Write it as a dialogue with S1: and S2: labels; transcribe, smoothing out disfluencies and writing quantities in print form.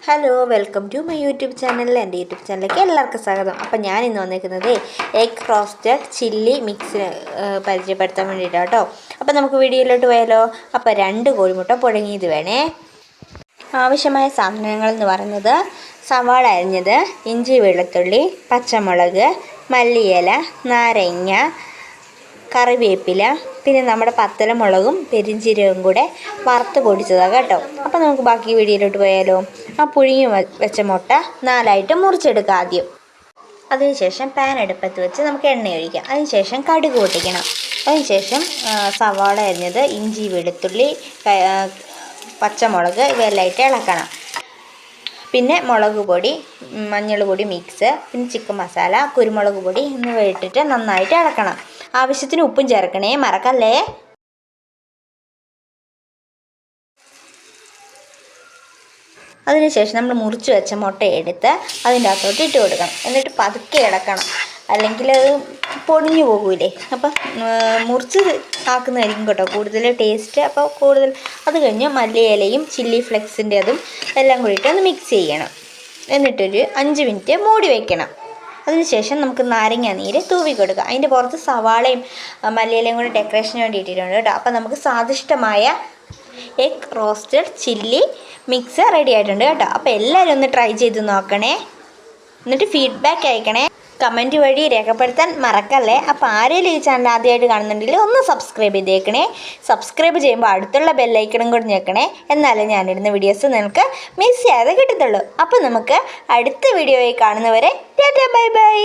S1: Hello, welcome to my YouTube channel. എൻ്റെ YouTube ചാനലിലേക്ക് എല്ലാവർക്കും സ്വാഗതം. അപ്പോൾ ഞാനിന്ന് വന്നിരിക്കുന്നത് എഗ് റോസ്റ്റഡ് ചില്ലി മിക്സ് പരിചയപ്പെടുത്താൻ വേണ്ടിയിട്ടാണ് കേട്ടോ. അപ്പോൾ നമുക്ക് വീഡിയോയിലോട്ട് പോയാലോ. അപ്പോൾ 2 കോഴിമുട്ട പുഴുങ്ങിയത് വേണേ. ആവശ്യമായ സാധനങ്ങൾ എന്ന് പറയുന്നത് സവാള അരിഞ്ഞത്, ഇഞ്ചി വെളുത്തുള്ളി, പച്ചമുളക്, മല്ലിയില, നാരങ്ങ, കറിവേപ്പില, പിന്നെ നമ്മുടെ പത്തലമുളകും പെരിഞ്ചീരകവും കൂടെ വറുത്ത് പൊടിച്ചതാണ് കേട്ടോ. അപ്പോൾ നമുക്ക് ബാക്കി വീഡിയോയിലോട്ട് പോയാലോ. ആ പുഴുങ്ങി വെച്ച മുട്ട 4ആയിട്ട് മുറിച്ചെടുക്കുക ആദ്യം. അതിനുശേഷം പാൻ അടുപ്പത്ത് വെച്ച് നമുക്ക് എണ്ണ ഒഴിക്കാം. അതിനുശേഷം കടുക് പൊട്ടിക്കണം. അതിനുശേഷം സവാള അരിഞ്ഞത്, ഇഞ്ചി വെളുത്തുള്ളി, പച്ചമുളക് ഇവയെല്ലാം ഇട്ട് ഇളക്കണം. പിന്നെ മുളക് പൊടി, മഞ്ഞൾ പൊടി മിക്സ്, പിന്നെ ചിക്കൻ മസാല, കുരുമുളക് പൊടി എന്നിവ ഇട്ടിട്ട് നന്നായിട്ട് ഇളക്കണം. ആവശ്യത്തിന് ഉപ്പും ചേർക്കണേ, മറക്കല്ലേ. അതിനുശേഷം നമ്മൾ മുറിച്ച് വെച്ച മുട്ട എടുത്ത് അതിൻ്റെ അകത്തോട്ട് ഇട്ട് കൊടുക്കണം. എന്നിട്ട് പതുക്കെ ഇളക്കണം, അല്ലെങ്കിൽ അത് പൊടിഞ്ഞു പോകൂലേ. അപ്പം മുറിച്ച് ആക്കുന്നതായിരിക്കും കേട്ടോ കൂടുതൽ ടേസ്റ്റ്. അപ്പോൾ കൂടുതൽ അത് കഴിഞ്ഞ് മല്ലിയിലയും ചില്ലി ഫ്ലെക്സിൻ്റെ അതും എല്ലാം കൂടിയിട്ട് ഒന്ന് മിക്സ് ചെയ്യണം. എന്നിട്ടൊരു 5 മിനിറ്റ് മൂടി വയ്ക്കണം. അതിനുശേഷം നമുക്ക് നാരങ്ങ നീര് തൂവി കൊടുക്കുക. അതിൻ്റെ പുറത്ത് സവാളയും മല്ലിയിലയും കൂടി ഡെക്കറേഷന് വേണ്ടി ഇട്ടിട്ടുണ്ട് കേട്ടോ. അപ്പോൾ നമുക്ക് സ്വാദിഷ്ടമായ egg roasted chilli mix ready ആയിട്ടുണ്ട് കേട്ടോ. അപ്പോൾ എല്ലാവരും ഒന്ന് ട്രൈ ചെയ്ത് നോക്കണേ. എന്നിട്ട് ഫീഡ്ബാക്ക് അയക്കണേ, കമൻറ്റ് വഴി രേഖപ്പെടുത്താൻ മറക്കല്ലേ. അപ്പോൾ ആരെങ്കിലും ഈ ചാനൽ ആദ്യമായിട്ട് കാണുന്നുണ്ടെങ്കിൽ ഒന്ന് സബ്സ്ക്രൈബ് ചെയ്തേക്കണേ. സബ്സ്ക്രൈബ് ചെയ്യുമ്പോൾ അടുത്തുള്ള ബെല്ലൈക്കണും കൂടി ഞെക്കണേ. എന്നാലേ ഞാനിടുന്ന വീഡിയോസ് നിങ്ങൾക്ക് മിസ് ചെയ്യാതെ കിട്ടത്തുള്ളൂ. അപ്പോൾ നമുക്ക് അടുത്ത വീഡിയോയിൽ കാണുന്നവരെ ടാറ്റാ ബൈ ബൈ.